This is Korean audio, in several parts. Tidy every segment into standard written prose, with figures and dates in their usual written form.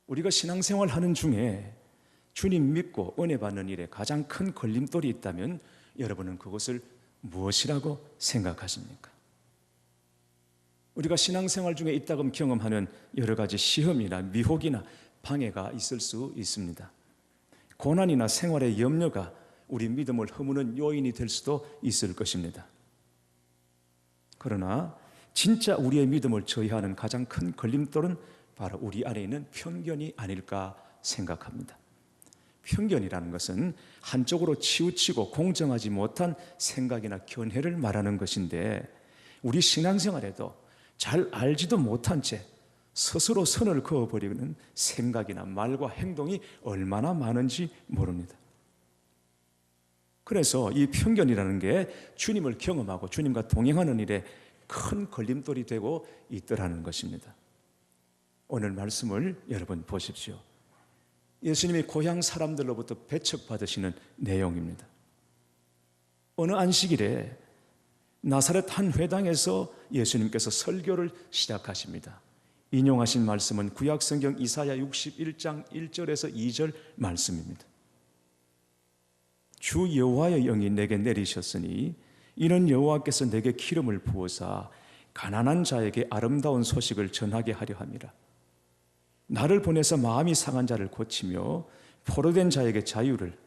우리가 신앙생활 하는 중에 주님 믿고 은혜 받는 일에 가장 큰 걸림돌이 있다면 여러분은 그것을 무엇이라고 생각하십니까? 우리가 신앙생활 중에 있다금 경험하는 여러 가지 시험이나 미혹이나 방해가 있을 수 있습니다. 고난이나 생활의 염려가 우리 믿음을 허무는 요인이 될 수도 있을 것입니다. 그러나 진짜 우리의 믿음을 저해하는 가장 큰 걸림돌은 바로 우리 안에 있는 편견이 아닐까 생각합니다. 편견이라는 것은 한쪽으로 치우치고 공정하지 못한 생각이나 견해를 말하는 것인데, 우리 신앙생활에도 잘 알지도 못한 채 스스로 선을 그어버리는 생각이나 말과 행동이 얼마나 많은지 모릅니다. 그래서 이 편견이라는 게 주님을 경험하고 주님과 동행하는 일에 큰 걸림돌이 되고 있더라는 것입니다. 오늘 말씀을 여러분 보십시오. 예수님이 고향 사람들로부터 배척받으시는 내용입니다. 어느 안식일에 나사렛 한 회당에서 예수님께서 설교를 시작하십니다. 인용하신 말씀은 구약성경 이사야 61장 1절에서 2절 말씀입니다. 주 여호와의 영이 내게 내리셨으니 이는 여호와께서 내게 기름을 부어사 가난한 자에게 아름다운 소식을 전하게 하려 함이라. 나를 보내서 마음이 상한 자를 고치며 포로된 자에게 자유를,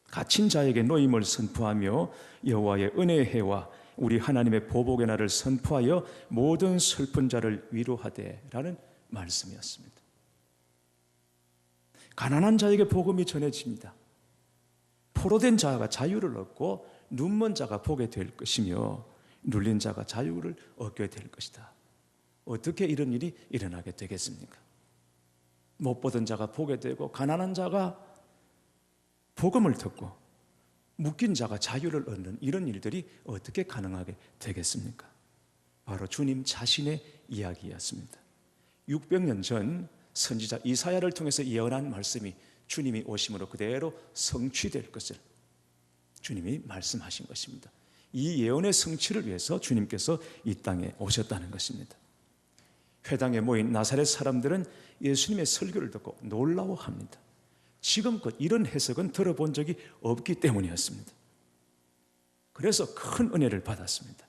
갇힌 자에게 노임을 선포하며 여호와의 은혜의 해와 우리 하나님의 보복의 날을 선포하여 모든 슬픈 자를 위로하되 라는 말씀이었습니다. 가난한 자에게 복음이 전해집니다. 포로된 자가 자유를 얻고 눈먼 자가 보게 될 것이며 눌린 자가 자유를 얻게 될 것이다. 어떻게 이런 일이 일어나게 되겠습니까? 못 보던 자가 보게 되고 가난한 자가 복음을 듣고 묶인 자가 자유를 얻는 이런 일들이 어떻게 가능하게 되겠습니까? 바로 주님 자신의 이야기였습니다. 600년 전 선지자 이사야를 통해서 예언한 말씀이 주님이 오심으로 그대로 성취될 것을 주님이 말씀하신 것입니다. 이 예언의 성취를 위해서 주님께서 이 땅에 오셨다는 것입니다. 회당에 모인 나사렛 사람들은 예수님의 설교를 듣고 놀라워합니다. 지금껏 이런 해석은 들어본 적이 없기 때문이었습니다. 그래서 큰 은혜를 받았습니다.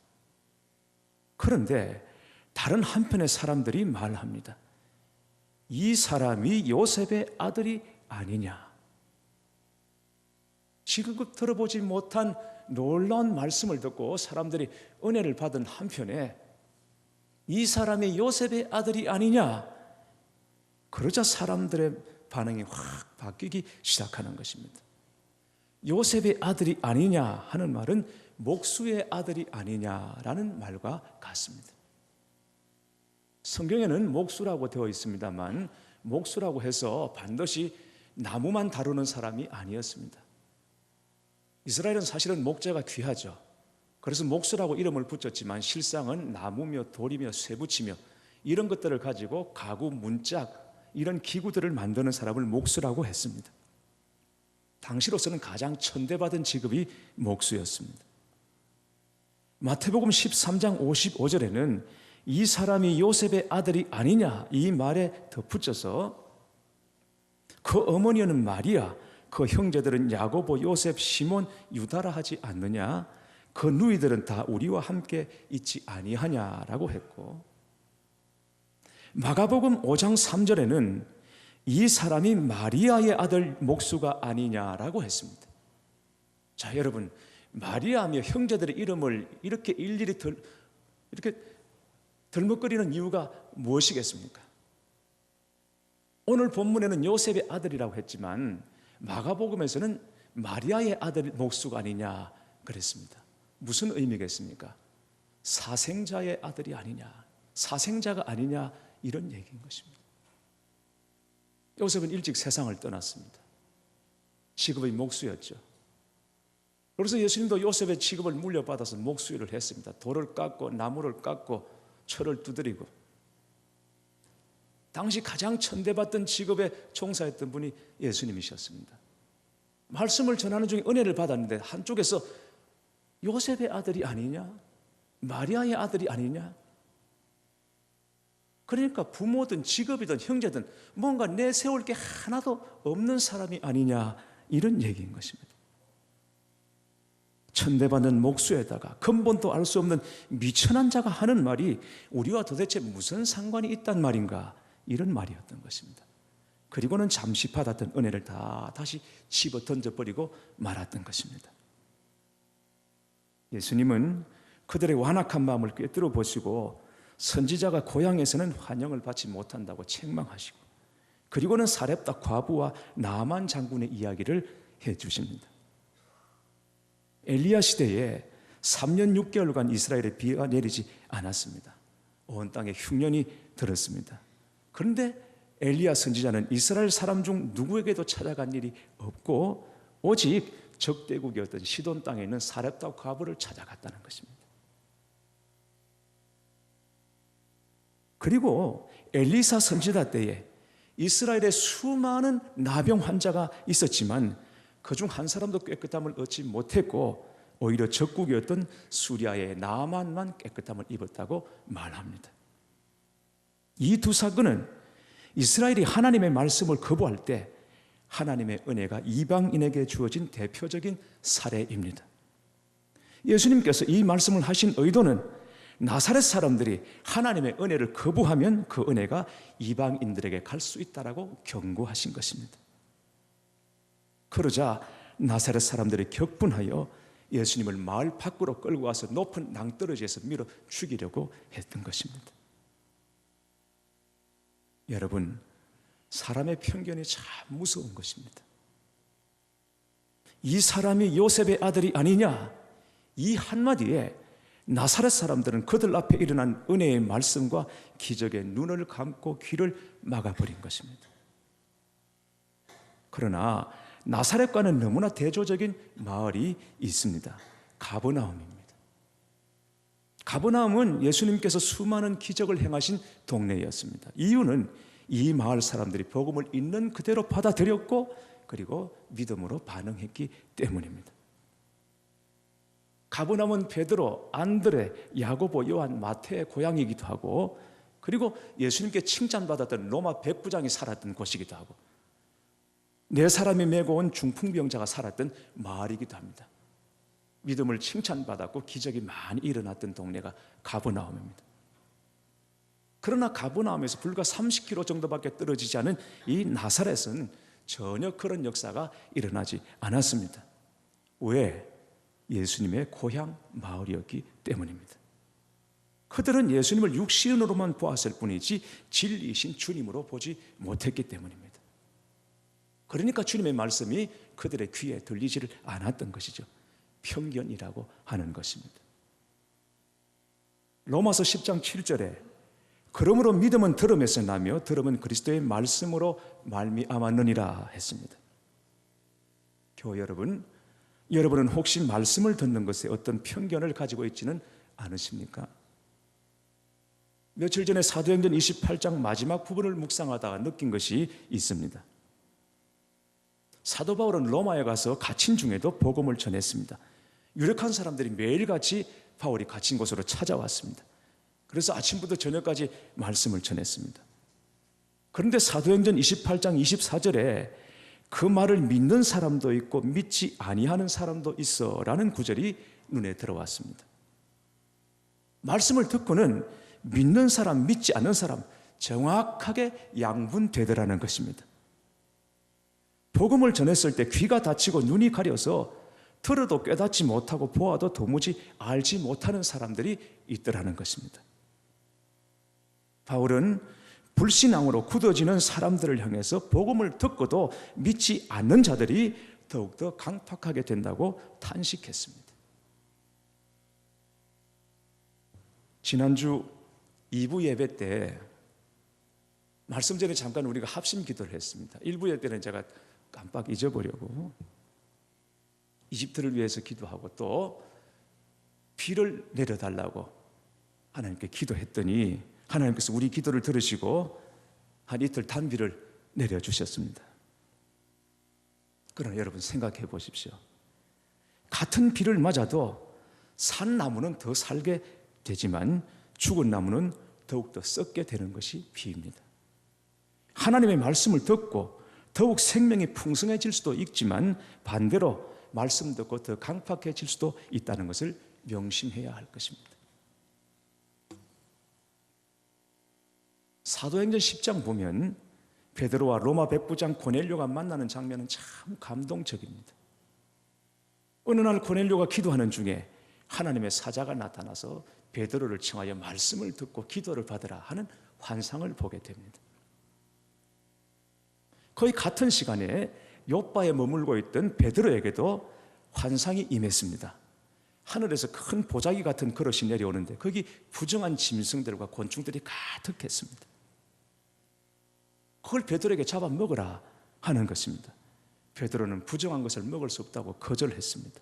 그런데 다른 한편의 사람들이 말합니다. 이 사람이 요셉의 아들이 아니냐. 지금껏 들어보지 못한 놀라운 말씀을 듣고 사람들이 은혜를 받은 한편에 이 사람이 요셉의 아들이 아니냐. 그러자 사람들의 반응이 확 바뀌기 시작하는 것입니다. 요셉의 아들이 아니냐 하는 말은 목수의 아들이 아니냐라는 말과 같습니다. 성경에는 목수라고 되어 있습니다만 목수라고 해서 반드시 나무만 다루는 사람이 아니었습니다. 이스라엘은 사실은 목재가 귀하죠. 그래서 목수라고 이름을 붙였지만 실상은 나무며 돌이며 쇠붙이며 이런 것들을 가지고 가구, 문짝 이런 기구들을 만드는 사람을 목수라고 했습니다. 당시로서는 가장 천대받은 직업이 목수였습니다. 마태복음 13장 55절에는 이 사람이 요셉의 아들이 아니냐 이 말에 덧붙여서 그 어머니는 마리아, 그 형제들은 야고보, 요셉, 시몬, 유다라 하지 않느냐? 그 누이들은 다 우리와 함께 있지 아니하냐라고 했고, 마가복음 5장 3절에는 이 사람이 마리아의 아들 목수가 아니냐라고 했습니다. 자, 여러분, 마리아며 형제들의 이름을 이렇게 일일이 이렇게 덜먹거리는 이유가 무엇이겠습니까? 오늘 본문에는 요셉의 아들이라고 했지만 마가복음에서는 마리아의 아들 목수가 아니냐 그랬습니다. 무슨 의미겠습니까? 사생자의 아들이 아니냐, 사생자가 아니냐 이런 얘기인 것입니다. 요셉은 일찍 세상을 떠났습니다. 직업이 목수였죠. 그래서 예수님도 요셉의 직업을 물려받아서 목수일을 했습니다. 돌을 깎고 나무를 깎고 철을 두드리고 당시 가장 천대받던 직업에 종사했던 분이 예수님이셨습니다. 말씀을 전하는 중에 은혜를 받았는데 한쪽에서 요셉의 아들이 아니냐? 마리아의 아들이 아니냐? 그러니까 부모든 직업이든 형제든 뭔가 내세울 게 하나도 없는 사람이 아니냐, 이런 얘기인 것입니다. 천대받는 목수에다가 근본도 알 수 없는 미천한 자가 하는 말이 우리와 도대체 무슨 상관이 있단 말인가, 이런 말이었던 것입니다. 그리고는 잠시 받았던 은혜를 다 다시 집어 던져버리고 말았던 것입니다. 예수님은 그들의 완악한 마음을 꿰뚫어 보시고 선지자가 고향에서는 환영을 받지 못한다고 책망하시고, 그리고는 사렙다 과부와 나만 장군의 이야기를 해주십니다. 엘리야 시대에 3년 6개월간 이스라엘에 비가 내리지 않았습니다. 온 땅에 흉년이 들었습니다. 그런데 엘리야 선지자는 이스라엘 사람 중 누구에게도 찾아간 일이 없고 오직 적대국이었던 시돈 땅에 있는 사렙다 과부를 찾아갔다는 것입니다. 그리고 엘리사 선지자 때에 이스라엘에 수많은 나병 환자가 있었지만 그중 한 사람도 깨끗함을 얻지 못했고 오히려 적국이었던 수리아의 나만만 깨끗함을 입었다고 말합니다. 이 두 사건은 이스라엘이 하나님의 말씀을 거부할 때 하나님의 은혜가 이방인에게 주어진 대표적인 사례입니다. 예수님께서 이 말씀을 하신 의도는 나사렛 사람들이 하나님의 은혜를 거부하면 그 은혜가 이방인들에게 갈 수 있다라고 경고하신 것입니다. 그러자 나사렛 사람들이 격분하여 예수님을 마을 밖으로 끌고 와서 높은 낭떠러지에서 밀어 죽이려고 했던 것입니다. 여러분, 사람의 편견이 참 무서운 것입니다. 이 사람이 요셉의 아들이 아니냐, 이 한마디에 나사렛 사람들은 그들 앞에 일어난 은혜의 말씀과 기적에 눈을 감고 귀를 막아버린 것입니다. 그러나 나사렛과는 너무나 대조적인 마을이 있습니다. 가버나움입니다. 가버나움은 예수님께서 수많은 기적을 행하신 동네였습니다. 이유는 이 마을 사람들이 복음을 있는 그대로 받아들였고 그리고 믿음으로 반응했기 때문입니다. 가버나움은 베드로, 안드레, 야고보, 요한, 마태의 고향이기도 하고 그리고 예수님께 칭찬받았던 로마 백부장이 살았던 곳이기도 하고 네 사람이 메고 온 중풍병자가 살았던 마을이기도 합니다. 믿음을 칭찬받았고 기적이 많이 일어났던 동네가 가버나움입니다. 그러나 가버나움에서 불과 30km 정도밖에 떨어지지 않은 이 나사렛은 전혀 그런 역사가 일어나지 않았습니다. 왜? 예수님의 고향 마을이었기 때문입니다. 그들은 예수님을 육신으로만 보았을 뿐이지 진리이신 주님으로 보지 못했기 때문입니다. 그러니까 주님의 말씀이 그들의 귀에 들리지를 않았던 것이죠. 편견이라고 하는 것입니다. 로마서 10장 7절에 그러므로 믿음은 들음에서 나며 들음은 그리스도의 말씀으로 말미암았느니라 했습니다. 교회 여러분, 여러분은 혹시 말씀을 듣는 것에 어떤 편견을 가지고 있지는 않으십니까? 며칠 전에 사도행전 28장 마지막 부분을 묵상하다가 느낀 것이 있습니다. 사도 바울은 로마에 가서 갇힌 중에도 복음을 전했습니다. 유력한 사람들이 매일같이 바울이 갇힌 곳으로 찾아왔습니다. 그래서 아침부터 저녁까지 말씀을 전했습니다. 그런데 사도행전 28장 24절에 그 말을 믿는 사람도 있고 믿지 아니하는 사람도 있어 라는 구절이 눈에 들어왔습니다. 말씀을 듣고는 믿는 사람, 믿지 않는 사람 정확하게 양분되더라는 것입니다. 복음을 전했을 때 귀가 닫히고 눈이 가려서 들어도 깨닫지 못하고 보아도 도무지 알지 못하는 사람들이 있더라는 것입니다. 바울은 불신앙으로 굳어지는 사람들을 향해서 복음을 듣고도 믿지 않는 자들이 더욱더 강팍하게 된다고 탄식했습니다. 지난주 2부 예배 때 말씀 전에 잠깐 우리가 합심 기도를 했습니다. 1부 예배 때는 제가 깜빡 잊어버리고 이집트를 위해서 기도하고 또 비를 내려달라고 하나님께 기도했더니 하나님께서 우리 기도를 들으시고 한 이틀 단비를 내려주셨습니다. 그러나 여러분 생각해 보십시오. 같은 비를 맞아도 산 나무는 더 살게 되지만 죽은 나무는 더욱더 썩게 되는 것이 비입니다. 하나님의 말씀을 듣고 더욱 생명이 풍성해질 수도 있지만 반대로 말씀 듣고 더 강팍해질 수도 있다는 것을 명심해야 할 것입니다. 사도행전 10장 보면 베드로와 로마 백부장 고넬료가 만나는 장면은 참 감동적입니다. 어느 날 고넬료가 기도하는 중에 하나님의 사자가 나타나서 베드로를 청하여 말씀을 듣고 기도를 받으라 하는 환상을 보게 됩니다. 거의 같은 시간에 요바에 머물고 있던 베드로에게도 환상이 임했습니다. 하늘에서 큰 보자기 같은 그릇이 내려오는데 거기 부정한 짐승들과 곤충들이 가득했습니다. 그걸 베드로에게 잡아 먹으라 하는 것입니다. 베드로는 부정한 것을 먹을 수 없다고 거절했습니다.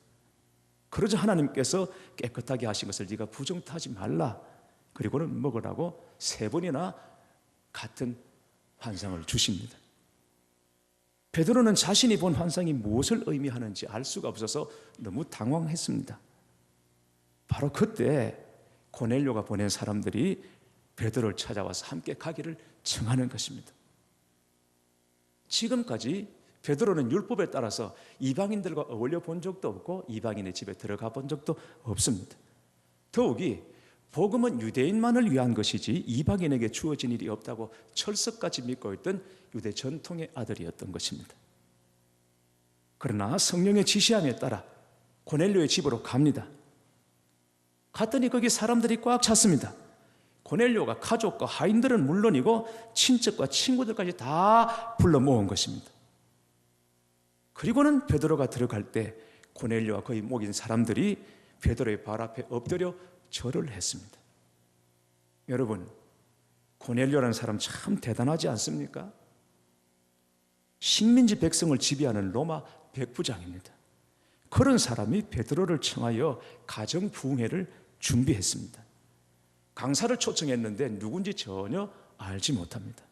그러자 하나님께서 깨끗하게 하신 것을 네가 부정타지 말라, 그리고는 먹으라고 3번이나 같은 환상을 주십니다. 베드로는 자신이 본 환상이 무엇을 의미하는지 알 수가 없어서 너무 당황했습니다. 바로 그때 고넬료가 보낸 사람들이 베드로를 찾아와서 함께 가기를 청하는 것입니다. 지금까지 베드로는 율법에 따라서 이방인들과 어울려 본 적도 없고 이방인의 집에 들어가 본 적도 없습니다. 더욱이 복음은 유대인만을 위한 것이지 이방인에게 주어진 일이 없다고 철석같이 믿고 있던 유대 전통의 아들이었던 것입니다. 그러나 성령의 지시함에 따라 고넬료의 집으로 갑니다. 갔더니 거기 사람들이 꽉 찼습니다. 고넬료가 가족과 하인들은 물론이고 친척과 친구들까지 다 불러 모은 것입니다. 그리고는 베드로가 들어갈 때 고넬료와 거의 모인 사람들이 베드로의 발 앞에 엎드려 절을 했습니다. 여러분, 고넬료라는 사람 참 대단하지 않습니까? 식민지 백성을 지배하는 로마 백부장입니다. 그런 사람이 베드로를 청하여 가정 부흥회를 준비했습니다. 강사를 초청했는데 누군지 전혀 알지 못합니다.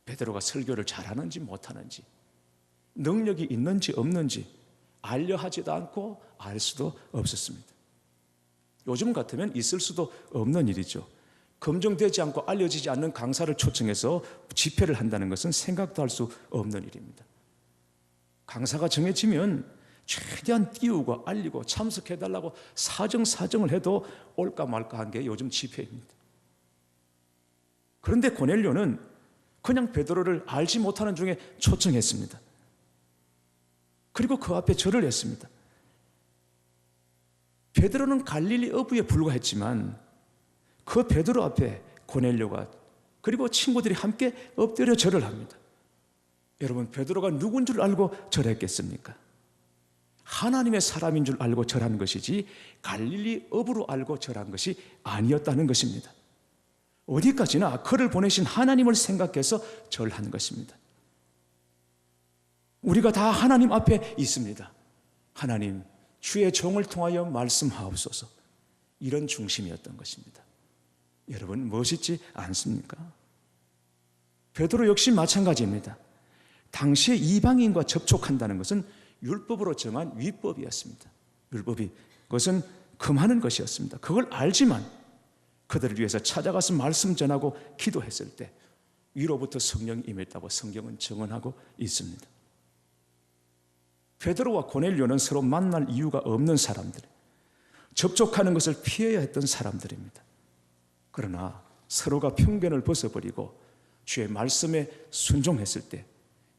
베드로가 설교를 잘하는지 못하는지, 능력이 있는지 없는지 알려 하지도 않고 알 수도 없었습니다. 요즘 같으면 있을 수도 없는 일이죠. 검증되지 않고 알려지지 않는 강사를 초청해서 집회를 한다는 것은 생각도 할 수 없는 일입니다. 강사가 정해지면 최대한 띄우고 알리고 참석해달라고 사정을 해도 올까 말까 한 게 요즘 집회입니다. 그런데 고넬료는 그냥 베드로를 알지 못하는 중에 초청했습니다. 그리고 그 앞에 절을 했습니다. 베드로는 갈릴리 어부에 불과했지만 그 베드로 앞에 고넬료가 그리고 친구들이 함께 엎드려 절을 합니다. 여러분, 베드로가 누군 줄 알고 절했겠습니까? 하나님의 사람인 줄 알고 절한 것이지 갈릴리 어부로 알고 절한 것이 아니었다는 것입니다. 어디까지나 그를 보내신 하나님을 생각해서 절한 것입니다. 우리가 다 하나님 앞에 있습니다. 하나님, 주의 종을 통하여 말씀하옵소서. 이런 중심이었던 것입니다. 여러분, 멋있지 않습니까? 베드로 역시 마찬가지입니다. 당시에 이방인과 접촉한다는 것은 율법으로 정한 위법이었습니다. 율법이 그것은 금하는 것이었습니다. 그걸 알지만 그들을 위해서 찾아가서 말씀 전하고 기도했을 때 위로부터 성령이 임했다고 성경은 증언하고 있습니다. 베드로와 고넬료는 서로 만날 이유가 없는 사람들, 접촉하는 것을 피해야 했던 사람들입니다. 그러나 서로가 편견을 벗어버리고 주의 말씀에 순종했을 때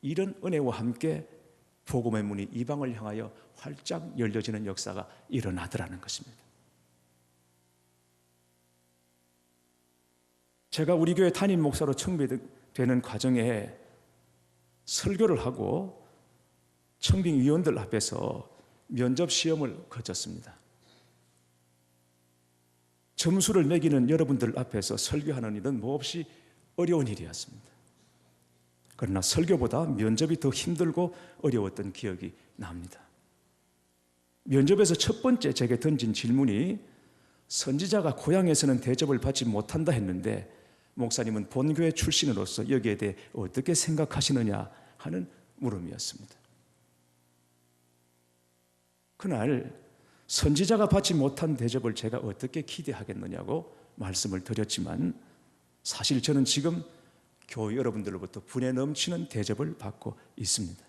이런 은혜와 함께 복음의 문이 이방을 향하여 활짝 열려지는 역사가 일어나더라는 것입니다. 제가 우리 교회 담임 목사로 청비되는 과정에 설교를 하고 청빙위원들 앞에서 면접 시험을 거쳤습니다. 점수를 매기는 여러분들 앞에서 설교하는 일은 몹시 어려운 일이었습니다. 그러나 설교보다 면접이 더 힘들고 어려웠던 기억이 납니다. 면접에서 첫 번째 제게 던진 질문이 선지자가 고향에서는 대접을 받지 못한다 했는데 목사님은 본교회 출신으로서 여기에 대해 어떻게 생각하시느냐 하는 물음이었습니다. 그날 선지자가 받지 못한 대접을 제가 어떻게 기대하겠느냐고 말씀을 드렸지만 사실 저는 지금 교회 여러분들로부터 분에 넘치는 대접을 받고 있습니다.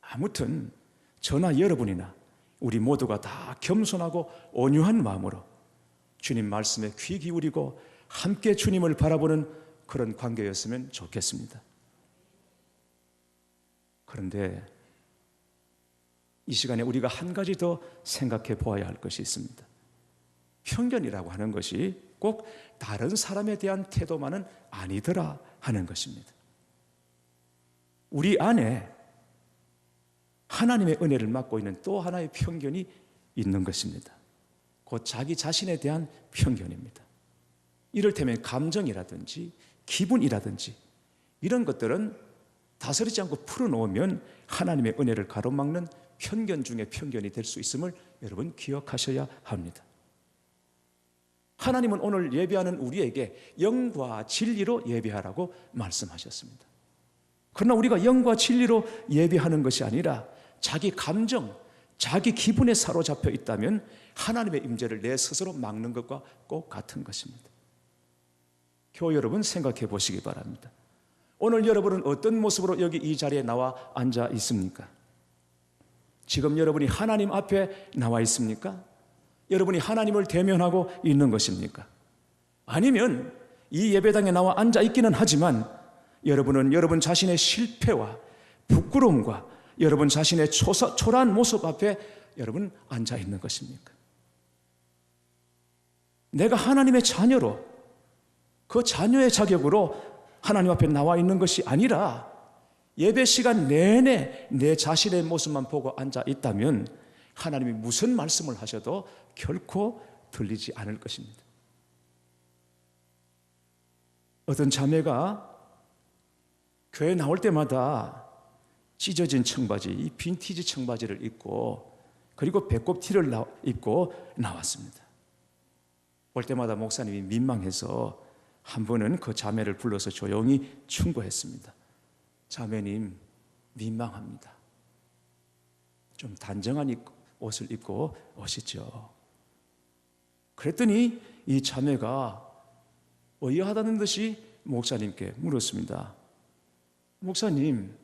아무튼 저나 여러분이나 우리 모두가 다 겸손하고 온유한 마음으로 주님 말씀에 귀 기울이고 함께 주님을 바라보는 그런 관계였으면 좋겠습니다. 그런데 이 시간에 우리가 한 가지 더 생각해 보아야 할 것이 있습니다. 편견이라고 하는 것이 꼭 다른 사람에 대한 태도만은 아니더라 하는 것입니다. 우리 안에 하나님의 은혜를 맡고 있는 또 하나의 편견이 있는 것입니다. 곧 자기 자신에 대한 편견입니다. 이를테면 감정이라든지 기분이라든지 이런 것들은 다스리지 않고 풀어놓으면 하나님의 은혜를 가로막는 편견 중에 편견이 될 수 있음을 여러분 기억하셔야 합니다. 하나님은 오늘 예배하는 우리에게 영과 진리로 예배하라고 말씀하셨습니다. 그러나 우리가 영과 진리로 예배하는 것이 아니라 자기 감정, 자기 기분에 사로잡혀 있다면 하나님의 임재를 내 스스로 막는 것과 꼭 같은 것입니다. 교회 여러분 생각해 보시기 바랍니다. 오늘 여러분은 어떤 모습으로 여기 이 자리에 나와 앉아 있습니까? 지금 여러분이 하나님 앞에 나와 있습니까? 여러분이 하나님을 대면하고 있는 것입니까? 아니면 이 예배당에 나와 앉아 있기는 하지만 여러분은 여러분 자신의 실패와 부끄러움과 여러분 자신의 초라한 모습 앞에 여러분 앉아 있는 것입니까? 내가 하나님의 자녀로 그 자녀의 자격으로 하나님 앞에 나와 있는 것이 아니라 예배 시간 내내 내 자신의 모습만 보고 앉아 있다면 하나님이 무슨 말씀을 하셔도 결코 들리지 않을 것입니다. 어떤 자매가 교회 나올 때마다 찢어진 청바지, 이 빈티지 청바지를 입고 그리고 배꼽 티를 입고 나왔습니다. 볼 때마다 목사님이 민망해서 한 번은 그 자매를 불러서 조용히 충고했습니다. 자매님, 민망합니다. 좀 단정한 옷을 입고 오시죠. 그랬더니 이 자매가 의아하다는 듯이 목사님께 물었습니다. 목사님,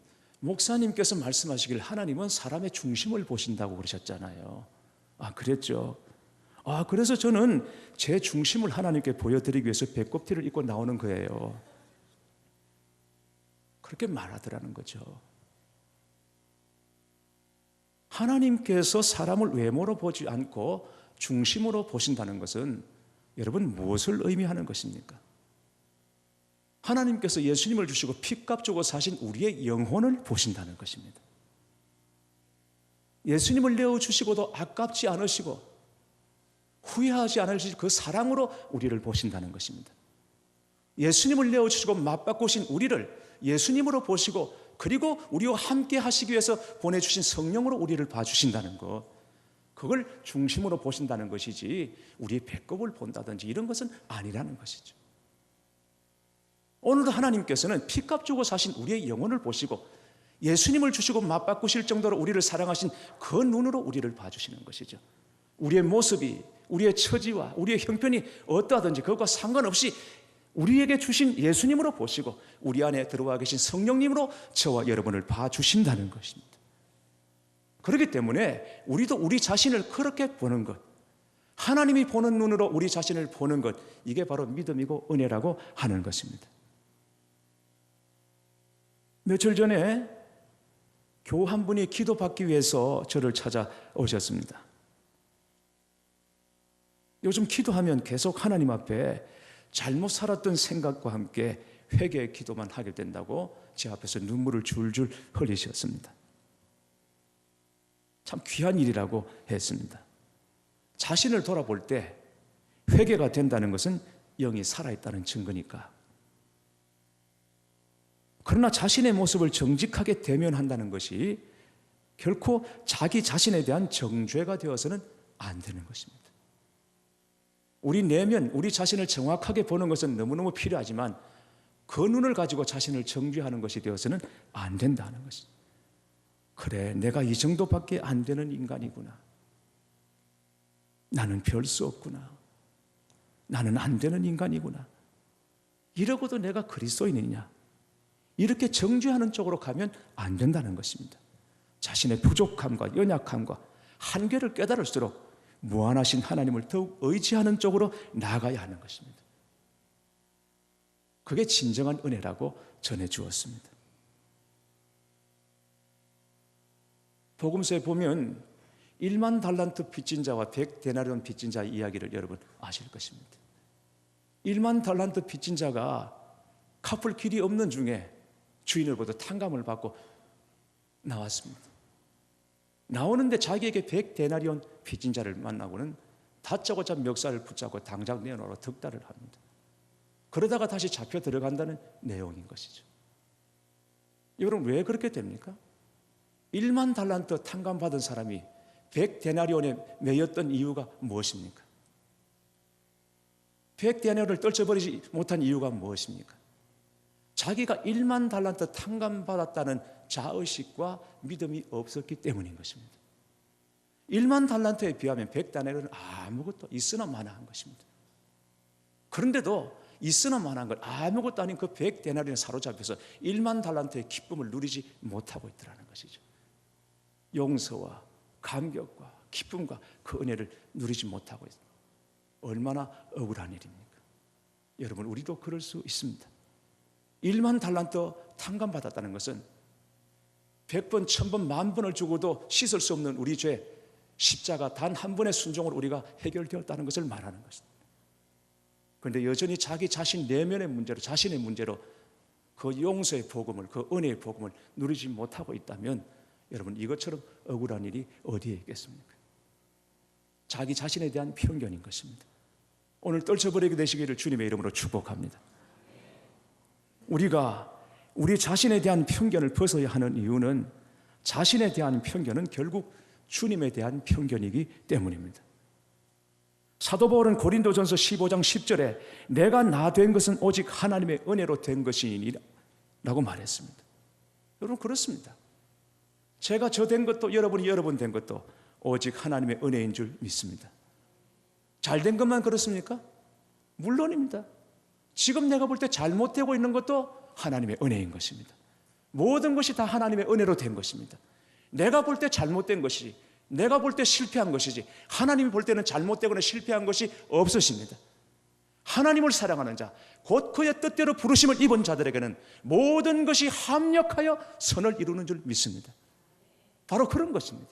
목사님께서 말씀하시길 하나님은 사람의 중심을 보신다고 그러셨잖아요. 아, 그랬죠. 아, 그래서 저는 제 중심을 하나님께 보여드리기 위해서 배꼽티를 입고 나오는 거예요. 그렇게 말하더라는 거죠. 하나님께서 사람을 외모로 보지 않고 중심으로 보신다는 것은 여러분 무엇을 의미하는 것입니까? 하나님께서 예수님을 주시고 피값 주고 사신 우리의 영혼을 보신다는 것입니다. 예수님을 내어주시고도 아깝지 않으시고 후회하지 않으실 그 사랑으로 우리를 보신다는 것입니다. 예수님을 내어주시고 맞바꾸신 우리를 예수님으로 보시고 그리고 우리와 함께 하시기 위해서 보내주신 성령으로 우리를 봐주신다는 것, 그걸 중심으로 보신다는 것이지 우리의 배꼽을 본다든지 이런 것은 아니라는 것이죠. 오늘도 하나님께서는 피값 주고 사신 우리의 영혼을 보시고 예수님을 주시고 맞바꾸실 정도로 우리를 사랑하신 그 눈으로 우리를 봐주시는 것이죠. 우리의 모습이, 우리의 처지와 우리의 형편이 어떠하든지 그것과 상관없이 우리에게 주신 예수님으로 보시고 우리 안에 들어와 계신 성령님으로 저와 여러분을 봐주신다는 것입니다. 그렇기 때문에 우리도 우리 자신을 그렇게 보는 것, 하나님이 보는 눈으로 우리 자신을 보는 것, 이게 바로 믿음이고 은혜라고 하는 것입니다. 며칠 전에 교우 한 분이 기도받기 위해서 저를 찾아오셨습니다. 요즘 기도하면 계속 하나님 앞에 잘못 살았던 생각과 함께 회개의 기도만 하게 된다고 제 앞에서 눈물을 줄줄 흘리셨습니다. 참 귀한 일이라고 했습니다. 자신을 돌아볼 때 회개가 된다는 것은 영이 살아있다는 증거니까. 그러나 자신의 모습을 정직하게 대면한다는 것이 결코 자기 자신에 대한 정죄가 되어서는 안 되는 것입니다. 우리 내면, 우리 자신을 정확하게 보는 것은 너무너무 필요하지만 그 눈을 가지고 자신을 정죄하는 것이 되어서는 안 된다는 것입니다. 그래, 내가 이 정도밖에 안 되는 인간이구나. 나는 별 수 없구나. 나는 안 되는 인간이구나. 이러고도 내가 그리스도인이냐? 이렇게 정죄하는 쪽으로 가면 안 된다는 것입니다. 자신의 부족함과 연약함과 한계를 깨달을수록 무한하신 하나님을 더욱 의지하는 쪽으로 나아가야 하는 것입니다. 그게 진정한 은혜라고 전해주었습니다. 복음서에 보면 1만 달란트 빚진 자와 100데나리온 빚진 자의 이야기를 여러분 아실 것입니다. 1만 달란트 빚진 자가 갚을 길이 없는 중에 주인으로부터 탕감을 받고 나왔습니다. 나오는데 자기에게 100데나리온 빚진 자를 만나고는 다짜고짜 멱살을 붙잡고 당장 내어놓으러 득달을 합니다. 그러다가 다시 잡혀 들어간다는 내용인 것이죠. 여러분, 왜 그렇게 됩니까? 1만 달란트 탕감받은 사람이 100데나리온에 매였던 이유가 무엇입니까? 100데나리온을 떨쳐버리지 못한 이유가 무엇입니까? 자기가 1만 달란트 탕감받았다는 자의식과 믿음이 없었기 때문인 것입니다. 1만 달란트에 비하면 100데나리온은 아무것도 있으나 마나한 것입니다. 그런데도 있으나 마나한 걸 아무것도 아닌 그 100데나리온에 사로잡혀서 1만 달란트의 기쁨을 누리지 못하고 있더라는 것이죠. 용서와 감격과 기쁨과 그 은혜를 누리지 못하고 있습니다. 얼마나 억울한 일입니까? 여러분, 우리도 그럴 수 있습니다. 1만 달란트 탕감받았다는 것은 100번, 1000번, 10,000번을 주고도 씻을 수 없는 우리 죄, 십자가 단 한 번의 순종으로 우리가 해결되었다는 것을 말하는 것입니다. 그런데 여전히 자기 자신 내면의 문제로, 자신의 문제로 그 용서의 복음을, 그 은혜의 복음을 누리지 못하고 있다면 여러분, 이것처럼 억울한 일이 어디에 있겠습니까? 자기 자신에 대한 편견인 것입니다. 오늘 떨쳐버리게 되시기를 주님의 이름으로 축복합니다. 우리가 우리 자신에 대한 편견을 벗어야 하는 이유는 자신에 대한 편견은 결국 주님에 대한 편견이기 때문입니다. 사도 바울은 고린도전서 15장 10절에 내가 나 된 것은 오직 하나님의 은혜로 된 것이니 라고 말했습니다. 여러분, 그렇습니다. 제가 저 된 것도 여러분이 여러분 된 것도 오직 하나님의 은혜인 줄 믿습니다. 잘된 것만 그렇습니까? 물론입니다. 지금 내가 볼 때 잘못되고 있는 것도 하나님의 은혜인 것입니다. 모든 것이 다 하나님의 은혜로 된 것입니다. 내가 볼 때 잘못된 것이, 내가 볼 때 실패한 것이지 하나님이 볼 때는 잘못되거나 실패한 것이 없으십니다. 하나님을 사랑하는 자, 곧 그의 뜻대로 부르심을 입은 자들에게는 모든 것이 합력하여 선을 이루는 줄 믿습니다. 바로 그런 것입니다.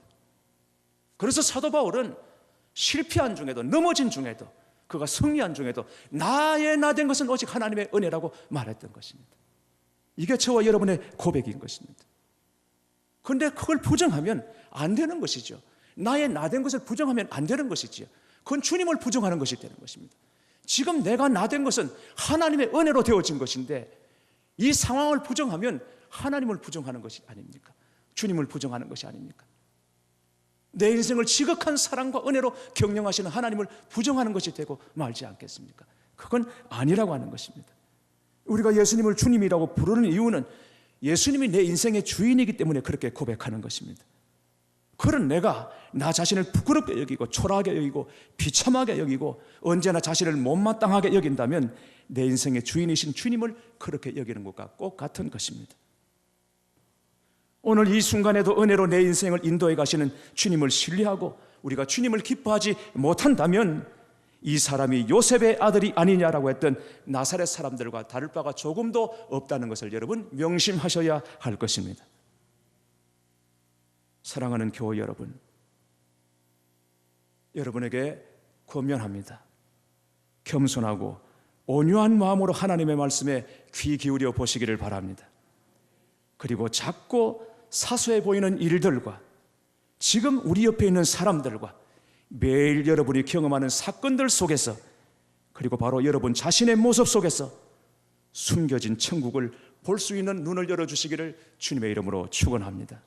그래서 사도 바울은 실패한 중에도, 넘어진 중에도, 그가 승리한 중에도 나의 나 된 것은 오직 하나님의 은혜라고 말했던 것입니다. 이게 저와 여러분의 고백인 것입니다. 그런데 그걸 부정하면 안 되는 것이죠. 나의 나 된 것을 부정하면 안 되는 것이지요. 그건 주님을 부정하는 것이 되는 것입니다. 지금 내가 나 된 것은 하나님의 은혜로 되어진 것인데 이 상황을 부정하면 하나님을 부정하는 것이 아닙니까? 주님을 부정하는 것이 아닙니까? 내 인생을 지극한 사랑과 은혜로 경영하시는 하나님을 부정하는 것이 되고 말지 않겠습니까? 그건 아니라고 하는 것입니다. 우리가 예수님을 주님이라고 부르는 이유는 예수님이 내 인생의 주인이기 때문에 그렇게 고백하는 것입니다. 그런 내가 나 자신을 부끄럽게 여기고 초라하게 여기고 비참하게 여기고 언제나 자신을 못마땅하게 여긴다면 내 인생의 주인이신 주님을 그렇게 여기는 것과 꼭 같은 것입니다. 오늘 이 순간에도 은혜로 내 인생을 인도해 가시는 주님을 신뢰하고 우리가 주님을 기뻐하지 못한다면 이 사람이 요셉의 아들이 아니냐라고 했던 나사렛 사람들과 다를 바가 조금도 없다는 것을 여러분 명심하셔야 할 것입니다. 사랑하는 교회 여러분, 여러분에게 권면합니다. 겸손하고 온유한 마음으로 하나님의 말씀에 귀 기울여 보시기를 바랍니다. 그리고 작고 사소해 보이는 일들과 지금 우리 옆에 있는 사람들과 매일 여러분이 경험하는 사건들 속에서 그리고 바로 여러분 자신의 모습 속에서 숨겨진 천국을 볼 수 있는 눈을 열어주시기를 주님의 이름으로 축원합니다.